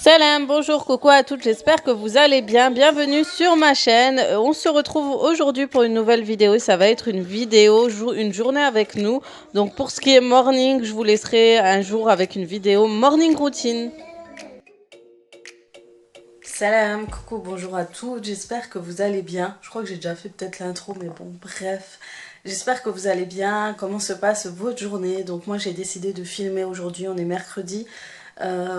Salam, bonjour, coucou à toutes, j'espère que vous allez bien. Bienvenue sur ma chaîne. On se retrouve aujourd'hui pour une nouvelle vidéo. Ça va être une vidéo, une journée avec nous. Donc pour ce qui est morning, je vous laisserai un jour avec une vidéo morning routine. Salam, coucou, bonjour à tous, j'espère que vous allez bien. Je crois que j'ai déjà fait peut-être l'intro, mais bon, bref. J'espère que vous allez bien, comment se passe votre journée. Donc moi j'ai décidé de filmer aujourd'hui, on est mercredi.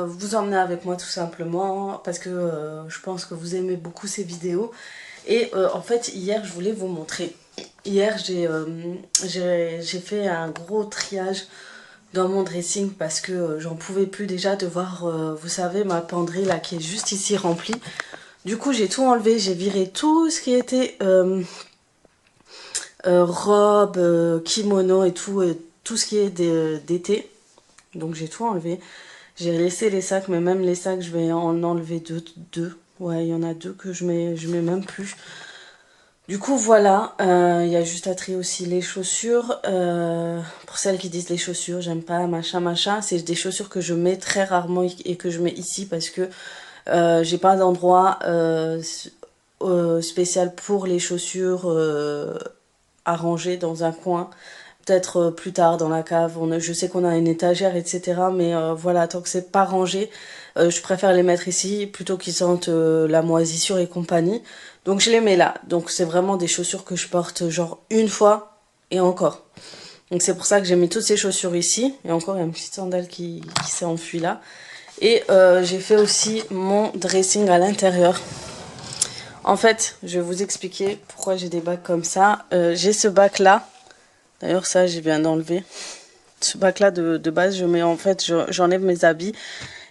Vous emmener avec moi tout simplement parce que je pense que vous aimez beaucoup ces vidéos. Et en fait hier je voulais vous montrer. Hier j'ai fait un gros triage dans mon dressing parce que j'en pouvais plus déjà de voir, vous savez, ma penderie là qui est juste ici remplie. Du coup j'ai tout enlevé, j'ai viré tout ce qui était robe, kimono et tout ce qui est d'été. Donc j'ai tout enlevé. J'ai laissé les sacs, mais même les sacs, je vais en enlever deux. Ouais, il y en a deux que je mets même plus. Du coup, voilà, il y a juste à trier aussi les chaussures. Pour celles qui disent les chaussures, j'aime pas, machin. C'est des chaussures que je mets très rarement et que je mets ici parce que j'ai pas d'endroit spécial pour les chaussures à ranger dans un coin. Peut-être plus tard dans la cave, je sais qu'on a une étagère, etc. Mais voilà, tant que c'est pas rangé, je préfère les mettre ici plutôt qu'ils sentent la moisissure et compagnie. Donc je les mets là. Donc c'est vraiment des chaussures que je porte genre une fois et encore. Donc c'est pour ça que j'ai mis toutes ces chaussures ici. Et encore, il y a une petite sandale qui s'est enfuie là. Et j'ai fait aussi mon dressing à l'intérieur. En fait, je vais vous expliquer pourquoi j'ai des bacs comme ça. J'ai ce bac là. D'ailleurs, ça, je viens d'enlever. Ce bac-là, de base, je mets en fait, j'enlève mes habits.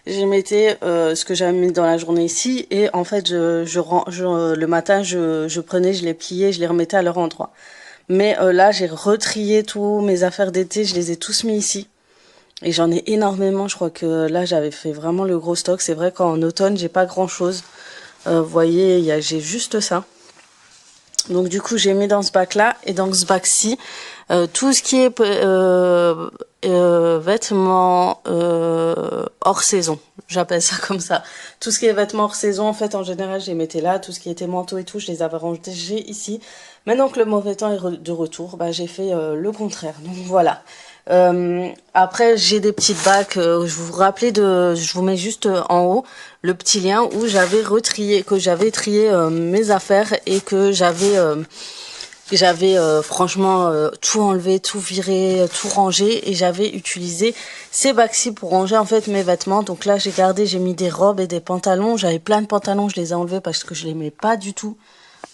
Je mettais ce que j'avais mis dans la journée ici. Et en fait, le matin, je prenais, je les pliais, je les remettais à leur endroit. Mais là, j'ai retrié tous mes affaires d'été. Je les ai tous mis ici. Et j'en ai énormément. Je crois que là, j'avais fait vraiment le gros stock. C'est vrai qu'en automne, j'ai pas grand-chose. Vous voyez, j'ai juste ça. Donc du coup j'ai mis dans ce bac là et dans ce bac ci tout ce qui est vêtements hors saison, j'appelle ça comme ça. Tout ce qui est vêtements hors saison, en fait en général je les mettais là, tout ce qui était manteau et tout je les avais rangés ici. Maintenant que le mauvais temps est de retour, bah, j'ai fait le contraire, donc voilà. Après j'ai des petites bacs, je je vous mets juste en haut le petit lien où j'avais trié mes affaires et que j'avais franchement tout enlevé, tout viré, tout rangé et j'avais utilisé ces bacs-ci pour ranger en fait mes vêtements. Donc là j'ai mis des robes et des pantalons, j'avais plein de pantalons, je les ai enlevés parce que je les aimais pas du tout.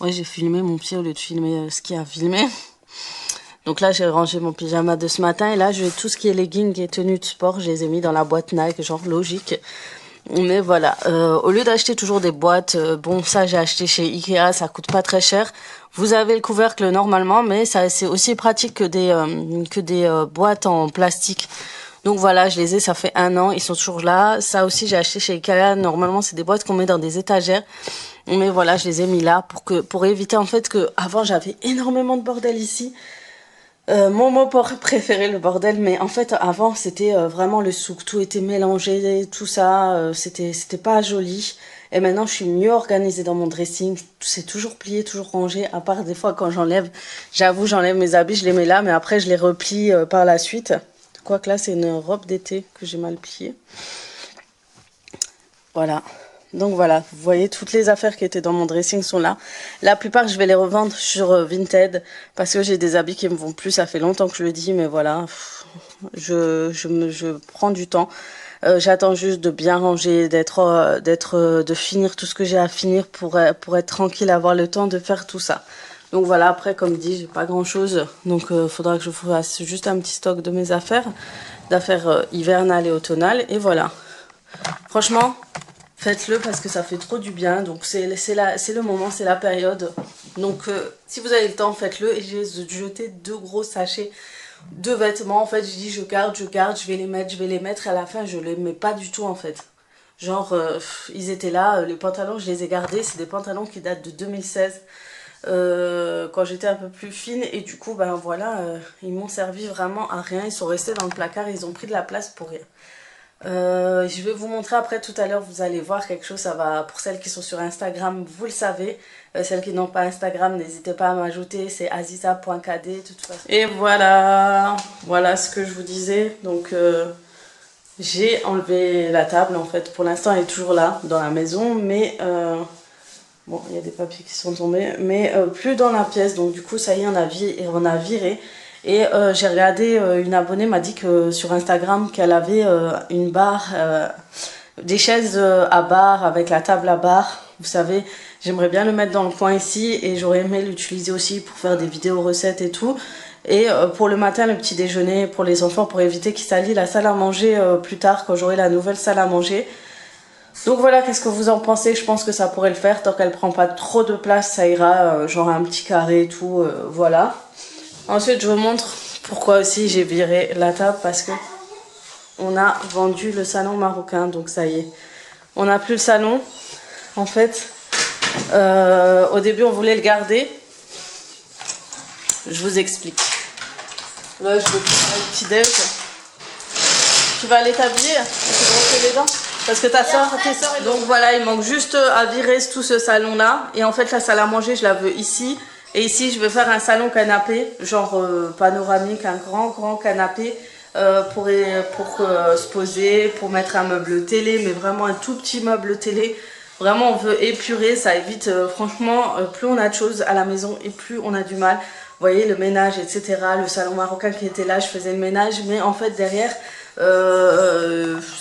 Ouais, j'ai filmé mon pied au lieu de filmer ce qu'il y a filmé. Donc là, j'ai rangé mon pyjama de ce matin. Et là, tout ce qui est leggings et tenues de sport, je les ai mis dans la boîte Nike, genre logique. Mais voilà, au lieu d'acheter toujours des boîtes, bon, ça j'ai acheté chez Ikea, ça coûte pas très cher. Vous avez le couvercle normalement, mais ça c'est aussi pratique que des boîtes en plastique. Donc voilà, je les ai, ça fait 1 an, ils sont toujours là. Ça aussi j'ai acheté chez Ikea, normalement c'est des boîtes qu'on met dans des étagères. Mais voilà, je les ai mis là pour éviter en fait que avant j'avais énormément de bordel ici. Mon mot préféré, le bordel, mais en fait avant c'était vraiment le souk, tout était mélangé, tout ça, c'était pas joli. Et maintenant je suis mieux organisée dans mon dressing, c'est toujours plié, toujours rangé, à part des fois quand j'enlève mes habits, je les mets là, mais après je les replie par la suite. Quoique là c'est une robe d'été que j'ai mal pliée. Voilà. Donc voilà, vous voyez, toutes les affaires qui étaient dans mon dressing sont là. La plupart, je vais les revendre sur Vinted parce que j'ai des habits qui me vont plus. Ça fait longtemps que je le dis, mais voilà, je prends du temps. J'attends juste de bien ranger, de finir tout ce que j'ai à finir pour être tranquille, avoir le temps de faire tout ça. Donc voilà, après, comme dit, j'ai pas grand chose. Donc faudra que je fasse juste un petit stock de mes d'affaires hivernales et automnales. Et voilà. Franchement, faites-le parce que ça fait trop du bien. Donc c'est le moment, c'est la période. Donc si vous avez le temps, faites-le. Et j'ai jeté 2 gros sachets de vêtements. En fait, je dis je garde, je vais les mettre. Et à la fin, je les mets pas du tout en fait. Genre, ils étaient là, les pantalons, je les ai gardés. C'est des pantalons qui datent de 2016. Quand j'étais un peu plus fine. Et du coup, ben voilà, ils m'ont servi vraiment à rien. Ils sont restés dans le placard, ils ont pris de la place pour rien. Je vais vous montrer après tout à l'heure, vous allez voir quelque chose, ça va, pour celles qui sont sur Instagram, vous le savez. Celles qui n'ont pas Instagram, n'hésitez pas à m'ajouter, c'est aziza.kd de toute façon. Et voilà, voilà ce que je vous disais. Donc j'ai enlevé la table en fait, pour l'instant elle est toujours là dans la maison, mais bon, il y a des papiers qui sont tombés, mais plus dans la pièce. Donc du coup, ça y est, on a viré. Et j'ai regardé, une abonnée m'a dit que sur Instagram qu'elle avait une barre, des chaises à barre avec la table à barre. Vous savez, j'aimerais bien le mettre dans le coin ici et j'aurais aimé l'utiliser aussi pour faire des vidéos recettes et tout. Et pour le matin, le petit déjeuner pour les enfants, pour éviter qu'ils salissent la salle à manger plus tard quand j'aurai la nouvelle salle à manger. Donc voilà, qu'est-ce que vous en pensez? Je pense que ça pourrait le faire, tant qu'elle prend pas trop de place, ça ira, genre un petit carré et tout, voilà. Ensuite, je vous montre pourquoi aussi j'ai viré la table, parce que on a vendu le salon marocain, donc ça y est. On n'a plus le salon, en fait. Au début, on voulait le garder. Je vous explique. Là, je veux préparer le petit déj. Tu vas aller t'habiller? Tu te brosser les dents? Parce que tes soeurs... Donc voilà, il manque juste à virer tout ce salon-là. Et en fait, la salle à manger, je la veux ici. Et ici, je vais faire un salon canapé, genre panoramique, un grand canapé pour se poser, pour mettre un meuble télé, mais vraiment un tout petit meuble télé. Vraiment, on veut épurer, ça évite, franchement, plus on a de choses à la maison et plus on a du mal. Vous voyez, le ménage, etc. Le salon marocain qui était là, je faisais le ménage, mais en fait, derrière...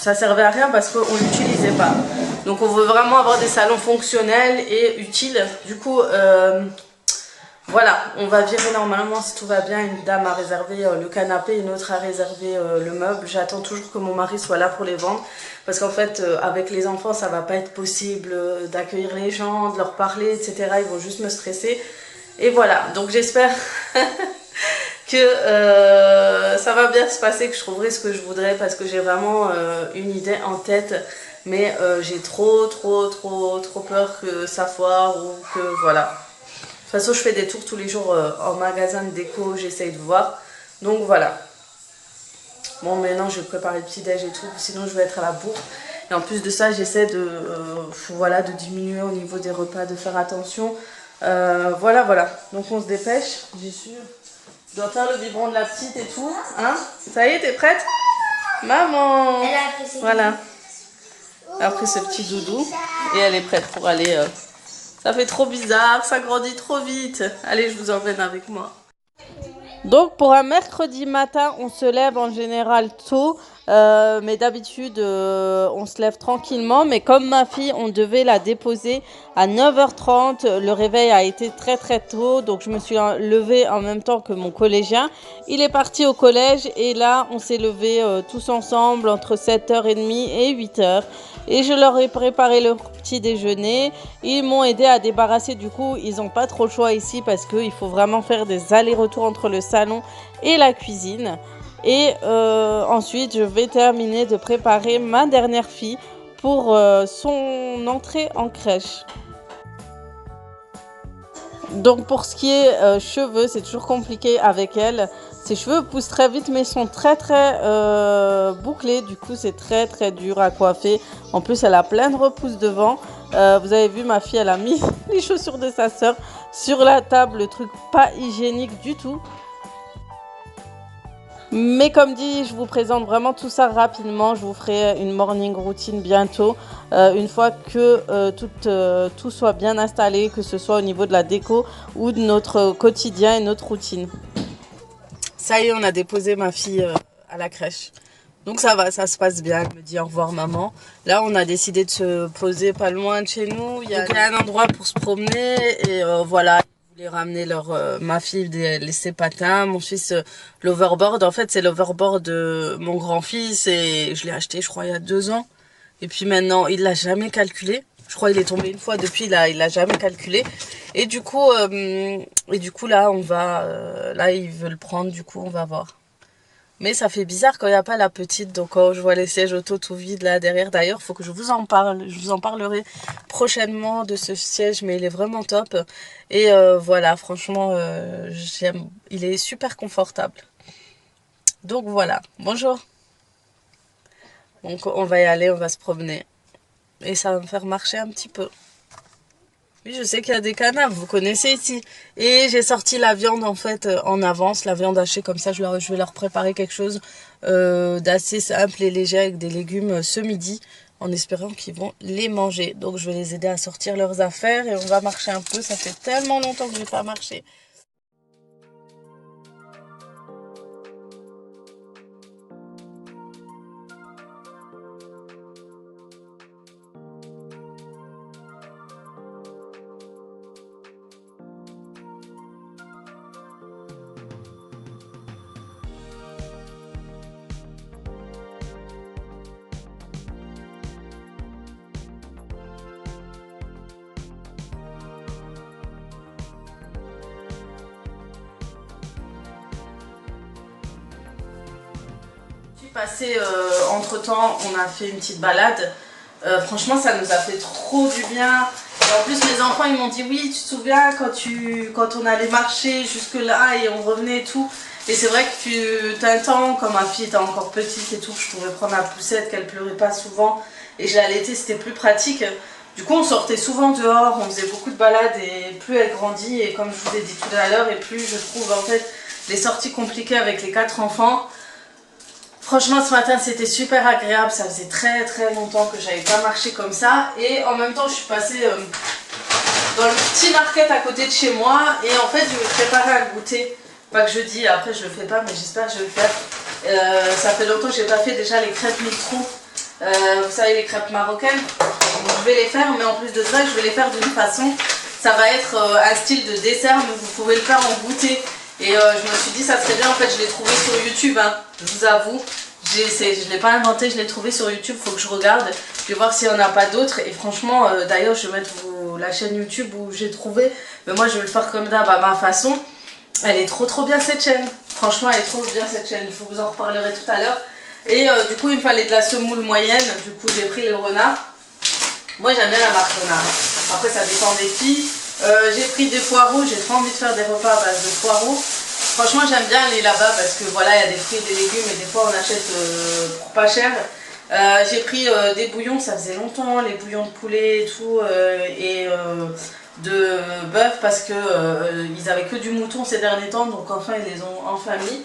ça servait à rien parce qu'on l'utilisait pas. Donc on veut vraiment avoir des salons fonctionnels et utiles. Du coup voilà, on va virer normalement si tout va bien. Une dame a réservé le canapé, une autre a réservé le meuble. J'attends toujours que mon mari soit là pour les vendre, parce qu'en fait avec les enfants ça va pas être possible d'accueillir les gens, de leur parler, etc. Ils vont juste me stresser. Et voilà, donc j'espère que ça va bien se passer, que je trouverai ce que je voudrais, parce que j'ai vraiment une idée en tête, mais j'ai trop peur que ça foire ou que voilà. De toute façon, je fais des tours tous les jours en magasin de déco, j'essaye de voir. Donc voilà. Bon, maintenant je vais préparer le petit déj et tout, sinon je vais être à la bourre. Et en plus de ça, j'essaie de, voilà, de diminuer au niveau des repas, de faire attention. Voilà. Donc on se dépêche, j'ai su. Je dois faire le biberon de la petite et tout. Hein? Ça y est, t'es prête? Maman! Voilà. Elle a pris ce petit doudou et elle est prête pour aller. Ça fait trop bizarre, ça grandit trop vite. Allez, je vous emmène avec moi. Donc pour un mercredi matin, on se lève en général tôt, mais d'habitude on se lève tranquillement. Mais comme ma fille, on devait la déposer à 9h30, le réveil a été très tôt, donc je me suis levée en même temps que mon collégien. Il est parti au collège et là on s'est levés tous ensemble entre 7h30 et 8h. Et je leur ai préparé leur petit déjeuner. Ils m'ont aidé à débarrasser, du coup ils n'ont pas trop le choix ici parce qu'il faut vraiment faire des allers-retours entre le salon et la cuisine. Et ensuite je vais terminer de préparer ma dernière fille pour son entrée en crèche. Donc pour ce qui est cheveux, c'est toujours compliqué avec elle. Ses cheveux poussent très vite mais sont très bouclés. Du coup c'est très dur à coiffer. En plus elle a plein de repousses devant. Vous avez vu, ma fille elle a mis les chaussures de sa sœur sur la table. Le truc pas hygiénique du tout. Mais comme dit, je vous présente vraiment tout ça rapidement. Je vous ferai une morning routine bientôt, une fois que tout soit bien installé, que ce soit au niveau de la déco ou de notre quotidien et notre routine. Ça y est, on a déposé ma fille à la crèche. Donc ça va, ça se passe bien. Elle me dit au revoir maman. Là, on a décidé de se poser pas loin de chez nous. Il y a un endroit pour se promener et voilà. Les ramener ma fille ses patins, mon fils l'overboard. En fait c'est l'overboard de mon grand-fils et je l'ai acheté je crois il y a 2 ans. Et puis maintenant il l'a jamais calculé. Je crois il est tombé une fois, depuis là il l'a jamais calculé. Et du coup là on va là il veut le prendre, du coup on va voir. Mais ça fait bizarre quand il n'y a pas la petite. Donc quand je vois les sièges auto tout vides là derrière. D'ailleurs, il faut que je vous en parle. Je vous en parlerai prochainement de ce siège. Mais il est vraiment top. Et voilà, franchement, j'aime. Il est super confortable. Donc voilà. Bonjour. Donc on va y aller, on va se promener. Et ça va me faire marcher un petit peu. Oui, je sais qu'il y a des canards, vous connaissez ici. Et j'ai sorti la viande en fait en avance, la viande hachée, comme ça je vais leur préparer quelque chose d'assez simple et léger avec des légumes ce midi, en espérant qu'ils vont les manger. Donc je vais les aider à sortir leurs affaires et on va marcher un peu, ça fait tellement longtemps que je n'ai pas marché. Passé entre temps, on a fait une petite balade. Franchement, ça nous a fait trop du bien. Et en plus, mes enfants, ils m'ont dit oui, tu te souviens quand on allait marcher jusque là et on revenait et tout. Et c'est vrai que tu as un temps, quand ma fille était encore petite et tout, je pouvais prendre la poussette, qu'elle pleurait pas souvent. Et je l'allaitais, c'était plus pratique. Du coup, on sortait souvent dehors, on faisait beaucoup de balades et plus elle grandit. Et comme je vous ai dit tout à l'heure, et plus je trouve en fait les sorties compliquées avec les 4 enfants. Franchement, ce matin, c'était super agréable. Ça faisait très très longtemps que j'avais pas marché comme ça. Et en même temps, je suis passée dans le petit market à côté de chez moi. Et en fait, je vais préparer un goûter. Pas que je dis, après je le fais pas, mais j'espère que je vais le faire. Ça fait longtemps que j'ai pas fait déjà les crêpes Mitron. Vous savez, les crêpes marocaines. Donc, je vais les faire, mais en plus de ça, je vais les faire d'une façon. Ça va être un style de dessert, mais vous pouvez le faire en goûter. Et je me suis dit ça serait bien, en fait je l'ai trouvé sur YouTube, hein, je vous avoue. Je ne l'ai pas inventé, je l'ai trouvé sur YouTube, il faut que je regarde. Je vais voir s'il n'y en a pas d'autres. Et franchement, d'ailleurs je vais mettre la chaîne YouTube où j'ai trouvé. Mais moi je vais le faire comme d'hab à ma façon. Elle est trop bien cette chaîne. Franchement elle est trop bien cette chaîne, je vous en reparlerai tout à l'heure. Et du coup il me fallait de la semoule moyenne, du coup j'ai pris le renard. Moi j'aime bien la marque renard. Après ça dépend des filles. J'ai pris des poireaux, j'ai trop envie de faire des repas à base de poireaux. Franchement j'aime bien aller là-bas parce que voilà il y a des fruits et des légumes et des fois on achète pour pas cher. J'ai pris des bouillons, ça faisait longtemps, les bouillons de poulet et tout et de bœuf parce que ils avaient que du mouton ces derniers temps, donc enfin ils les ont en famille.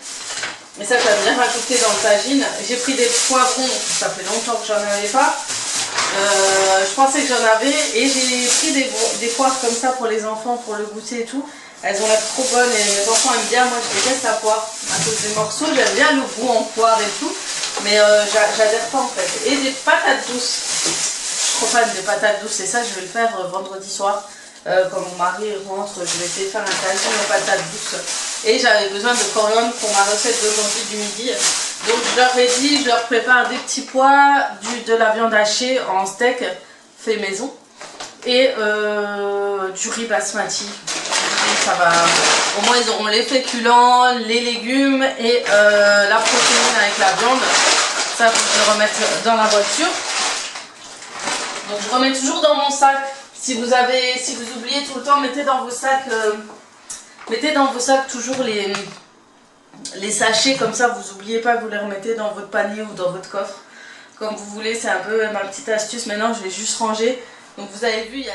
Et ça j'aime bien rajouter dans le tagine. J'ai pris des poivrons, ça fait longtemps que j'en avais pas. Je pensais que j'en avais et j'ai pris des poires comme ça pour les enfants, pour le goûter et tout. Elles ont l'air trop bonnes et mes enfants aiment bien. Moi je déteste la poire à cause des morceaux. J'aime bien le goût en poire et tout, mais j'adhère pas en fait. Et des patates douces. Je suis trop fan des patates douces et ça je vais le faire vendredi soir. Quand mon mari rentre, je vais essayer de faire un tagine aux patates douces. Et j'avais besoin de coriandre pour ma recette d'aujourd'hui du midi. Donc je leur ai dit, je leur prépare des petits pois, de la viande hachée en steak fait maison et du riz basmati. Ça va, au moins ils auront les féculents, les légumes et la protéine avec la viande. Ça, faut que je le remette dans la voiture. Donc je remets toujours dans mon sac. Si vous oubliez tout le temps, mettez dans vos sacs toujours les sachets, comme ça vous n'oubliez pas, vous les remettez dans votre panier ou dans votre coffre. Comme vous voulez, c'est un peu ma petite astuce. Maintenant, je vais juste ranger. Donc vous avez vu, il y a...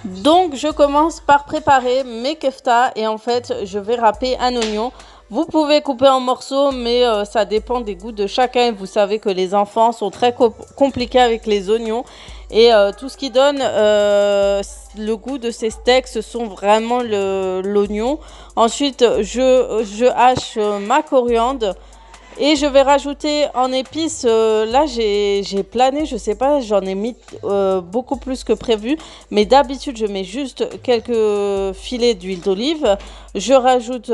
Donc je commence par préparer mes keftas et en fait, je vais râper un oignon. Vous pouvez couper en morceaux, mais ça dépend des goûts de chacun. Vous savez que les enfants sont très compliqués avec les oignons. Et tout ce qui donne le goût de ces steaks, ce sont vraiment l'oignon. Ensuite, je hache ma coriandre. Et je vais rajouter en épices, là j'ai plané, je sais pas, j'en ai mis beaucoup plus que prévu. Mais d'habitude, je mets juste quelques filets d'huile d'olive. Je rajoute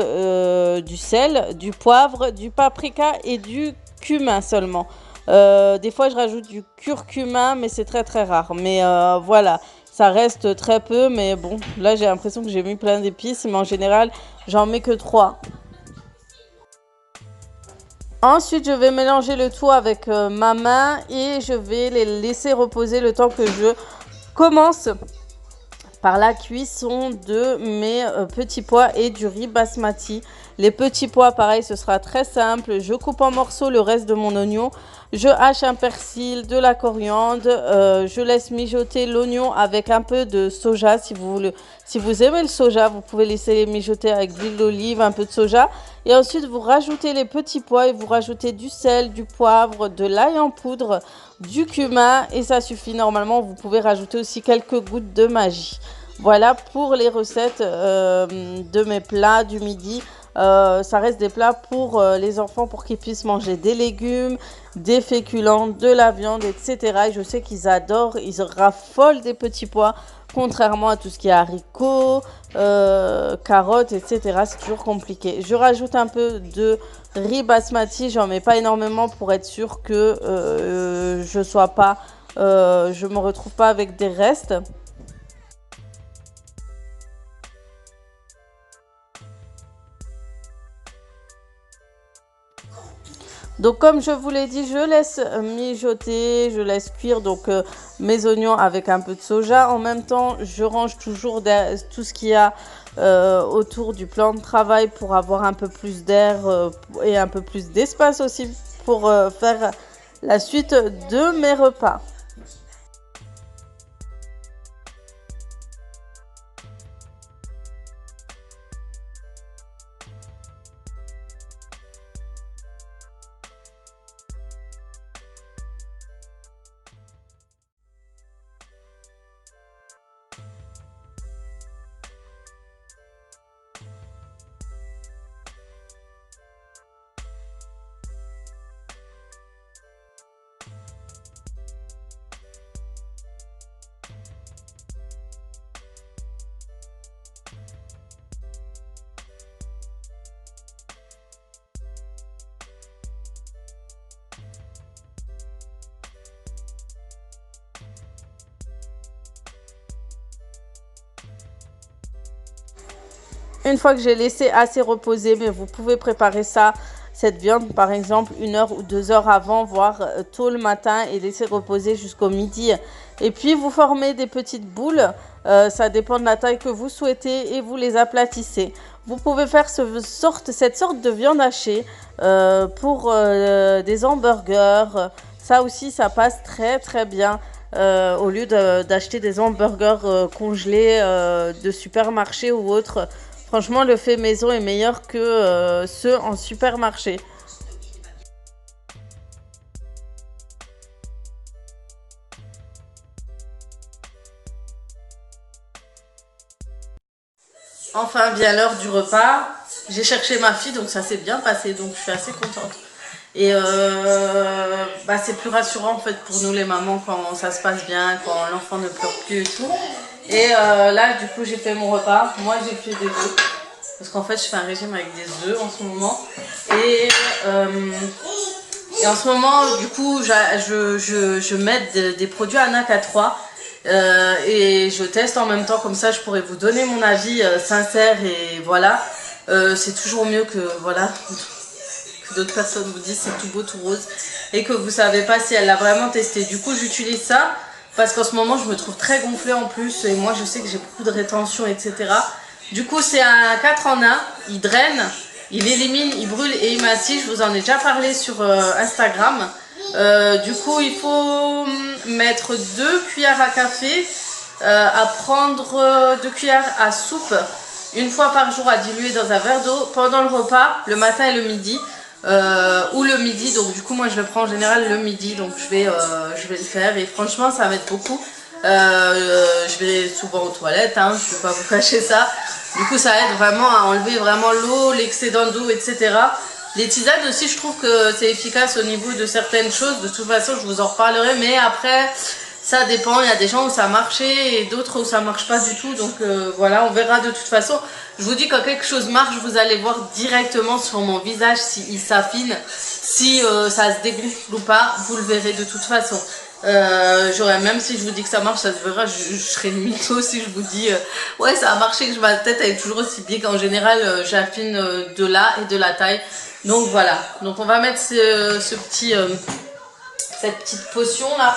du sel, du poivre, du paprika et du cumin seulement. Des fois, je rajoute du curcuma, mais c'est très rare. Mais voilà, ça reste très peu. Mais bon, là j'ai l'impression que j'ai mis plein d'épices. Mais en général, j'en mets que 3. Ensuite, je vais mélanger le tout avec ma main et je vais les laisser reposer le temps que je commence par la cuisson de mes petits pois et du riz basmati. Les petits pois, pareil, ce sera très simple. Je coupe en morceaux le reste de mon oignon. Je hache un persil, de la coriandre. Je laisse mijoter l'oignon avec un peu de soja. Si vous voulez, si vous aimez le soja, vous pouvez laisser mijoter avec de l'huile d'olive, un peu de soja. Et ensuite, vous rajoutez les petits pois et vous rajoutez du sel, du poivre, de l'ail en poudre, du cumin. Et ça suffit normalement. Vous pouvez rajouter aussi quelques gouttes de magie. Voilà pour les recettes de mes plats du midi. Ça reste des plats pour les enfants, pour qu'ils puissent manger des légumes, des féculents, de la viande, etc. Et je sais qu'ils adorent, ils raffolent des petits pois, contrairement à tout ce qui est haricots, carottes, etc. C'est toujours compliqué. Je rajoute un peu de riz basmati, j'en mets pas énormément pour être sûr que je me retrouve pas avec des restes. Donc comme je vous l'ai dit, je laisse mijoter, je laisse cuire donc mes oignons avec un peu de soja. En même temps, je range toujours tout ce qu'il y a autour du plan de travail pour avoir un peu plus d'air et un peu plus d'espace aussi pour faire la suite de mes repas. Une fois que j'ai laissé assez reposer, mais vous pouvez préparer ça, cette viande par exemple 1 heure ou 2 heures avant, voire tôt le matin, et laisser reposer jusqu'au midi. Et puis vous formez des petites boules, ça dépend de la taille que vous souhaitez, et vous les aplatissez. Vous pouvez faire cette sorte de viande hachée pour des hamburgers. Ça aussi, ça passe très très bien. Au lieu d'acheter des hamburgers congelés de supermarché ou autre. Franchement, le fait maison est meilleur que ceux en supermarché. Enfin, vient l'heure du repas. J'ai cherché ma fille, donc ça s'est bien passé, donc je suis assez contente. Et c'est plus rassurant en fait pour nous les mamans quand ça se passe bien, quand l'enfant ne pleure plus et tout. Et là, du coup, j'ai fait mon repas. Moi, j'ai fait des œufs. Parce qu'en fait, je fais un régime avec des œufs en ce moment. Et en ce moment, du coup, je mets des produits Anac 3. Et je teste en même temps, comme ça, je pourrais vous donner mon avis sincère. Et voilà, c'est toujours mieux que, voilà, que d'autres personnes vous disent c'est tout beau, tout rose. Et que vous savez pas si elle l'a vraiment testé. Du coup, j'utilise ça. Parce qu'en ce moment, je me trouve très gonflée en plus. Et moi, je sais que j'ai beaucoup de rétention, etc. Du coup, c'est un 4 en 1. Il draine, il élimine, il brûle et il massille. Je vous en ai déjà parlé sur Instagram. Du coup, il faut mettre 2 cuillères à café, à prendre 2 cuillères à soupe, 1 fois par jour à diluer dans un verre d'eau pendant le repas, le matin et le midi. Ou le midi, donc du coup moi je le prends en général le midi, donc je vais le faire et franchement ça m'aide beaucoup. Je vais souvent aux toilettes, hein, je ne vais pas vous cacher ça. Du coup ça aide vraiment à enlever vraiment l'eau, l'excédent d'eau, etc. Les tisanes aussi, je trouve que c'est efficace au niveau de certaines choses. De toute façon je vous en reparlerai, mais après ça dépend, il y a des gens où ça marchait et d'autres où ça marche pas du tout, donc voilà, on verra de toute façon. Je vous dis quand quelque chose marche, vous allez voir directement sur mon visage s'il s'affine, si ça se dégonfle ou pas, vous le verrez de toute façon. Même si je vous dis que ça marche, ça se verra, je serai une mytho si je vous dis ouais ça a marché, que ma tête elle est toujours aussi bien qu'en général j'affine de là et de la taille. Donc voilà, donc on va mettre cette petite potion là.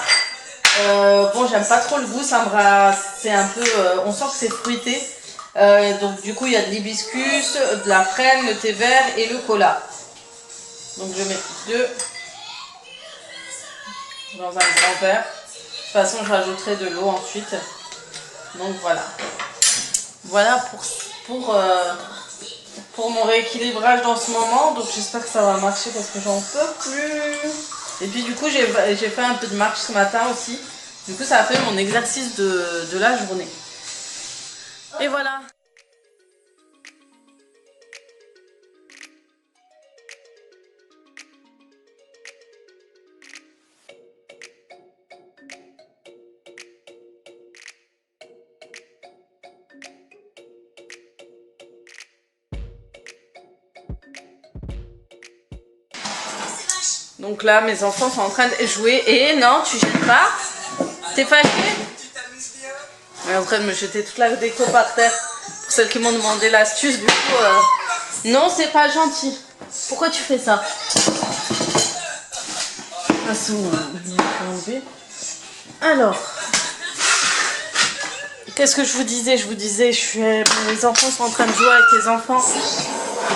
Bon, j'aime pas trop le goût, c'est un peu, on sent que c'est fruité. Donc du coup il y a de l'hibiscus, de la frêne, le thé vert et le cola. Donc je mets 2 dans un grand verre. De toute façon je rajouterai de l'eau ensuite. Donc voilà. Voilà pour mon rééquilibrage dans ce moment. Donc j'espère que ça va marcher parce que j'en peux plus. Et puis du coup j'ai fait un peu de marche ce matin aussi. Du coup ça a fait mon exercice de la journée. Et voilà. Donc là, mes enfants sont en train de jouer. Et non, tu jettes pas. T'es fâché? Elle est en train de me jeter toute la déco par terre. Pour celles qui m'ont demandé l'astuce, du coup... Non, c'est pas gentil. Pourquoi tu fais ça? Alors... Qu'est-ce que je vous disais? Je vous disais, mes enfants sont en train de jouer avec les enfants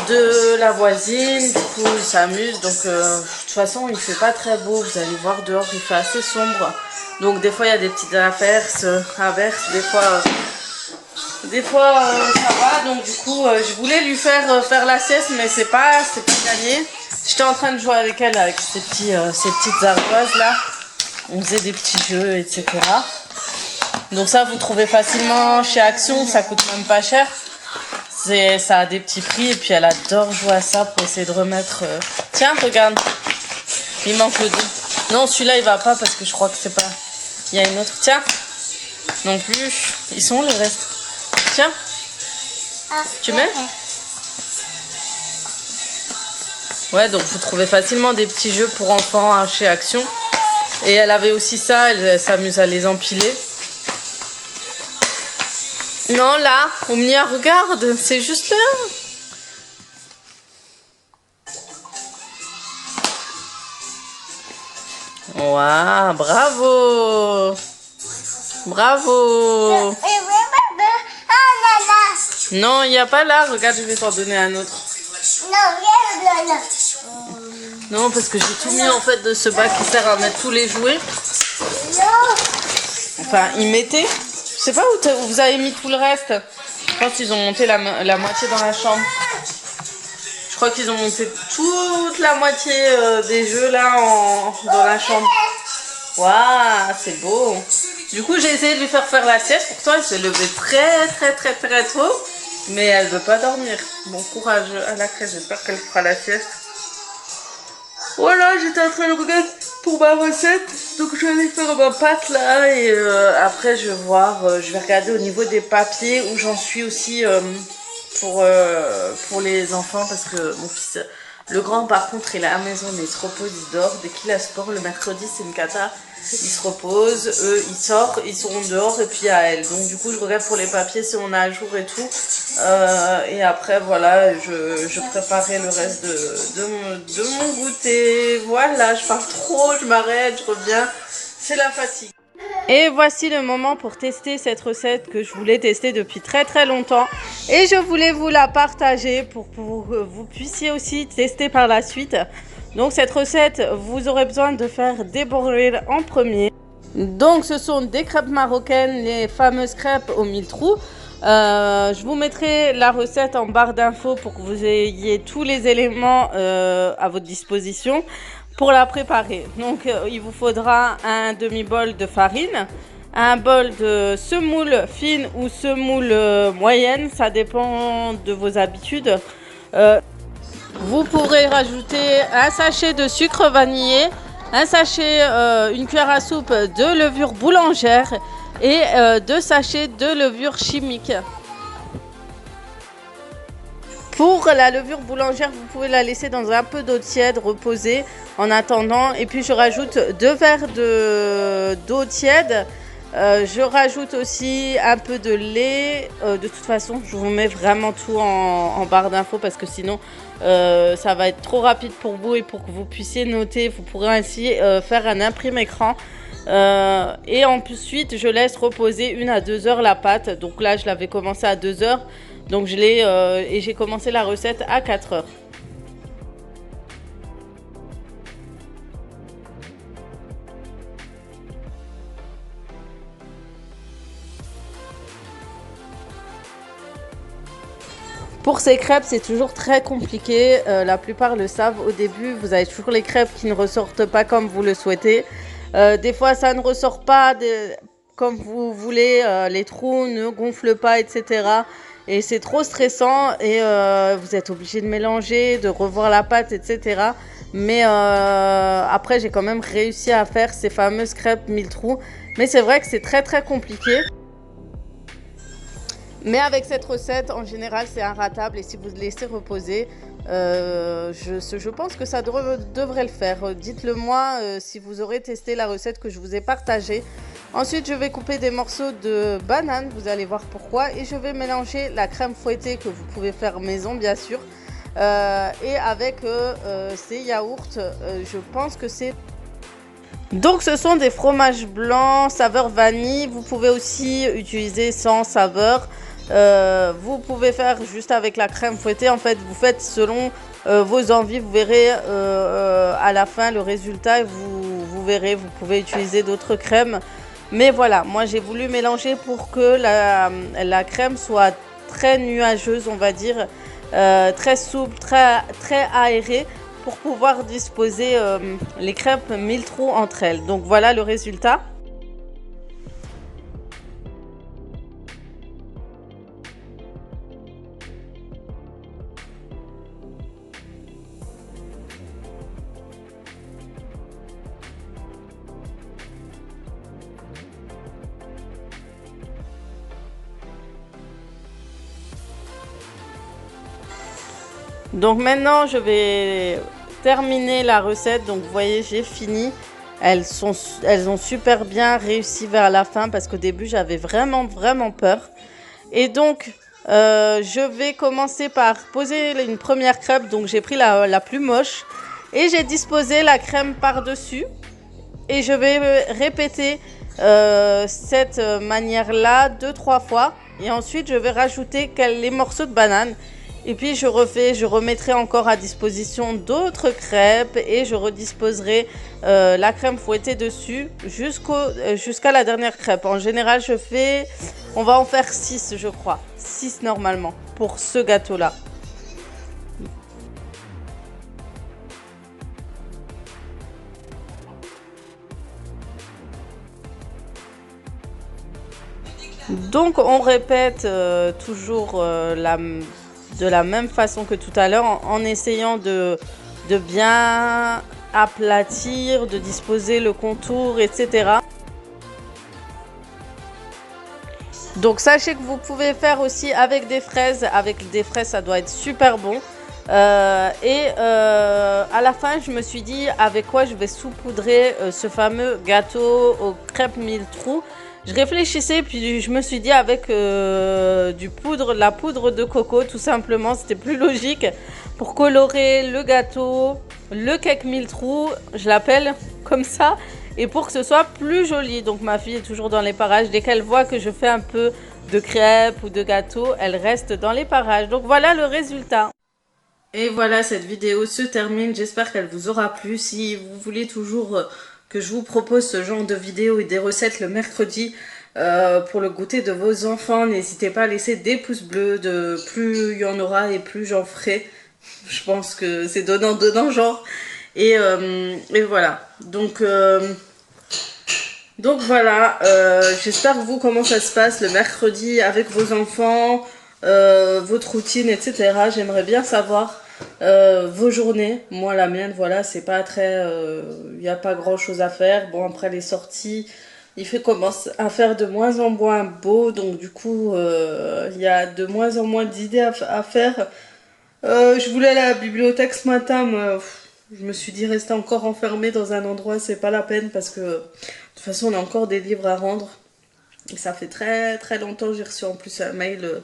de la voisine, du coup ils s'amusent, donc de toute façon il fait pas très beau, vous allez voir dehors il fait assez sombre, donc des fois il y a des petites averses, des fois ça va, donc du coup je voulais lui faire la sieste, mais c'est pas gagné. J'étais en train de jouer avec elle, avec ces petites ardoises là, on faisait des petits jeux, etc. Donc ça vous trouvez facilement chez Action, ça coûte même pas cher. Ça a des petits prix et puis elle adore jouer à ça pour essayer de remettre... Tiens, regarde, il manque le dos. Non, celui-là il va pas parce que je crois que c'est pas... Il y a une autre, tiens. Non plus, ils sont où les restes? Tiens, tu mets? Ouais, donc vous trouvez facilement des petits jeux pour enfants hein, chez Action. Et elle avait aussi ça, elle s'amuse à les empiler. Non, là, Omnia, regarde, c'est juste là. Waouh, bravo. Bravo. Non, il n'y a pas là. Regarde, je vais t'en donner un autre. Non, parce que j'ai tout mis en fait de ce bac qui sert à mettre tous les jouets. Enfin, ils mettaient... Je sais pas où vous avez mis tout le reste. Je pense qu'ils ont monté la moitié dans la chambre. Je crois qu'ils ont monté toute la moitié des jeux là dans la chambre. Waouh, c'est beau. Du coup, j'ai essayé de lui faire la sieste. Pourtant, elle s'est levée très tôt. Mais elle veut pas dormir. Bon courage à la crèche. J'espère qu'elle fera la sieste. Voilà, j'étais en train de regarder pour ma recette. Donc je vais aller faire ma pâte là. Et après je vais voir, je vais regarder au niveau des papiers où j'en suis aussi pour les enfants. Parce que mon fils, le grand par contre, il est à la maison mais il se repose, il dort. Dès qu'il a sport, le mercredi c'est une cata. Il se repose, eux ils sortent, ils sont dehors et puis à elle. Donc du coup je regarde pour les papiers si on est à jour et tout. Et après voilà, je préparais le reste de mon goûter. Voilà, je parle trop, je m'arrête, je reviens. C'est la fatigue. Et voici le moment pour tester cette recette que je voulais tester depuis très longtemps. Et je voulais vous la partager pour que vous puissiez aussi tester par la suite. Donc cette recette, vous aurez besoin de faire des bourrées en premier. Donc ce sont des crêpes marocaines, les fameuses crêpes aux 1000 trous. Je vous mettrai la recette en barre d'infos pour que vous ayez tous les éléments à votre disposition pour la préparer. Donc il vous faudra un demi-bol de farine, un bol de semoule fine ou semoule moyenne, ça dépend de vos habitudes. Vous pourrez rajouter un sachet de sucre vanillé, un sachet, une cuillère à soupe de levure boulangère et 2 sachets de levure chimique. Pour la levure boulangère, vous pouvez la laisser dans un peu d'eau tiède, reposer en attendant. Et puis je rajoute 2 verres d'eau tiède. Je rajoute aussi un peu de lait. De toute façon, je vous mets vraiment tout en barre d'infos parce que sinon, ça va être trop rapide pour vous et pour que vous puissiez noter. Vous pourrez ainsi faire un imprime-écran Et ensuite, je laisse reposer 1 à 2 heures la pâte. Donc là, je l'avais commencé à 2 heures. Donc j'ai commencé la recette à 4 heures. Pour ces crêpes, c'est toujours très compliqué. La plupart le savent. Au début, vous avez toujours les crêpes qui ne ressortent pas comme vous le souhaitez. Des fois, ça ne ressort pas comme vous voulez. Les trous ne gonflent pas, etc. Et c'est trop stressant. Et vous êtes obligé de mélanger, de revoir la pâte, etc. Mais après, j'ai quand même réussi à faire ces fameuses crêpes 1000 trous. Mais c'est vrai que c'est très très compliqué. Mais avec cette recette, en général, c'est inratable. Et si vous laissez reposer, je pense que ça devrait le faire. Dites-le moi si vous aurez testé la recette que je vous ai partagée. Ensuite, je vais couper des morceaux de banane. Vous allez voir pourquoi. Et je vais mélanger la crème fouettée que vous pouvez faire maison, bien sûr. Et avec ces yaourts, je pense que c'est... Donc ce sont des fromages blancs saveur vanille. Vous pouvez aussi utiliser sans saveur. Vous pouvez faire juste avec la crème fouettée. En fait, vous faites selon vos envies. Vous verrez à la fin le résultat. Et vous verrez, vous pouvez utiliser d'autres crèmes. Mais voilà, moi j'ai voulu mélanger pour que la crème soit très nuageuse, on va dire. Très souple, très aérée, pour pouvoir disposer les crêpes 1000 trous entre elles. Donc voilà le résultat. Donc maintenant je vais terminer la recette. Donc vous voyez, j'ai fini. Elles ont super bien réussi vers la fin parce qu'au début j'avais vraiment peur. Et donc je vais commencer par poser une première crêpe. Donc j'ai pris la plus moche et j'ai disposé la crème par dessus. Et je vais répéter cette manière-là 2-3 fois. Et ensuite je vais rajouter les morceaux de banane. Et puis je remettrai encore à disposition d'autres crêpes et je redisposerai la crème fouettée dessus jusqu'à la dernière crêpe. En général, on va en faire 6, je crois. 6 normalement pour ce gâteau-là. Donc on répète toujours de la même façon que tout à l'heure en essayant de bien aplatir, de disposer le contour, etc. Donc sachez que vous pouvez faire aussi avec des fraises. Avec des fraises, ça doit être super bon. À la fin, je me suis dit avec quoi je vais saupoudrer ce fameux gâteau aux crêpes 1000 trous. Je réfléchissais, puis je me suis dit avec la poudre de coco, tout simplement. C'était plus logique pour colorer le gâteau, le cake 1000 trous, je l'appelle comme ça, et pour que ce soit plus joli. Donc ma fille est toujours dans les parages. Dès qu'elle voit que je fais un peu de crêpes ou de gâteaux, elle reste dans les parages. Donc voilà le résultat. Et voilà, cette vidéo se termine. J'espère qu'elle vous aura plu. Si vous voulez toujours que je vous propose ce genre de vidéos et des recettes le mercredi pour le goûter de vos enfants, n'hésitez pas à laisser des pouces bleus. Plus il y en aura et plus j'en ferai. Je pense que c'est donnant genre. Et voilà. Donc voilà, j'espère vous comment ça se passe le mercredi avec vos enfants, votre routine, etc. J'aimerais bien savoir vos journées. Moi la mienne, voilà, c'est pas très... Il n'y a pas grand chose à faire. Bon, après les sorties, il commence à faire de moins en moins beau. Donc du coup, il y a de moins en moins d'idées à faire. Je voulais aller à la bibliothèque ce matin, mais je me suis dit rester encore enfermée dans un endroit, c'est pas la peine parce que de toute façon on a encore des livres à rendre. Et ça fait très longtemps, j'ai reçu en plus un mail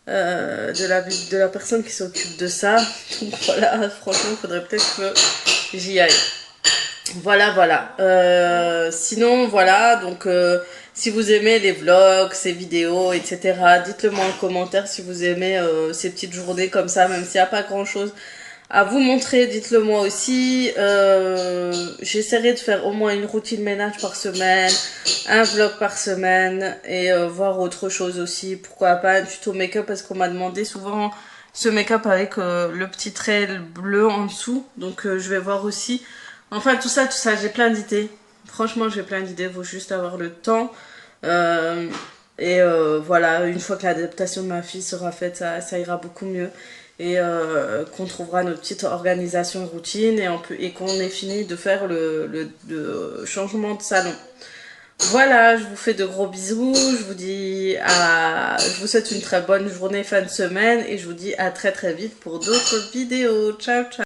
de la personne qui s'occupe de ça. Donc voilà, franchement, il faudrait peut-être que j'y aille. Voilà, voilà. Sinon, voilà, donc si vous aimez les vlogs, ces vidéos, etc., dites-le moi en commentaire si vous aimez ces petites journées comme ça, même s'il n'y a pas grand-chose à vous montrer, dites-le moi aussi. J'essaierai de faire au moins une routine ménage par semaine, un vlog par semaine et voir autre chose aussi. Pourquoi pas un tuto make-up parce qu'on m'a demandé souvent ce make-up avec le petit trait bleu en dessous. Donc je vais voir aussi. Enfin tout ça, j'ai plein d'idées. Franchement, j'ai plein d'idées, il faut juste avoir le temps. Euh, voilà, une fois que l'adaptation de ma fille sera faite, ça ira beaucoup mieux. Et qu'on trouvera notre petite organisation routine et qu'on ait fini de faire le changement de salon. Voilà, je vous fais de gros bisous, je vous souhaite une très bonne journée, fin de semaine et je vous dis à très très vite pour d'autres vidéos. Ciao ciao.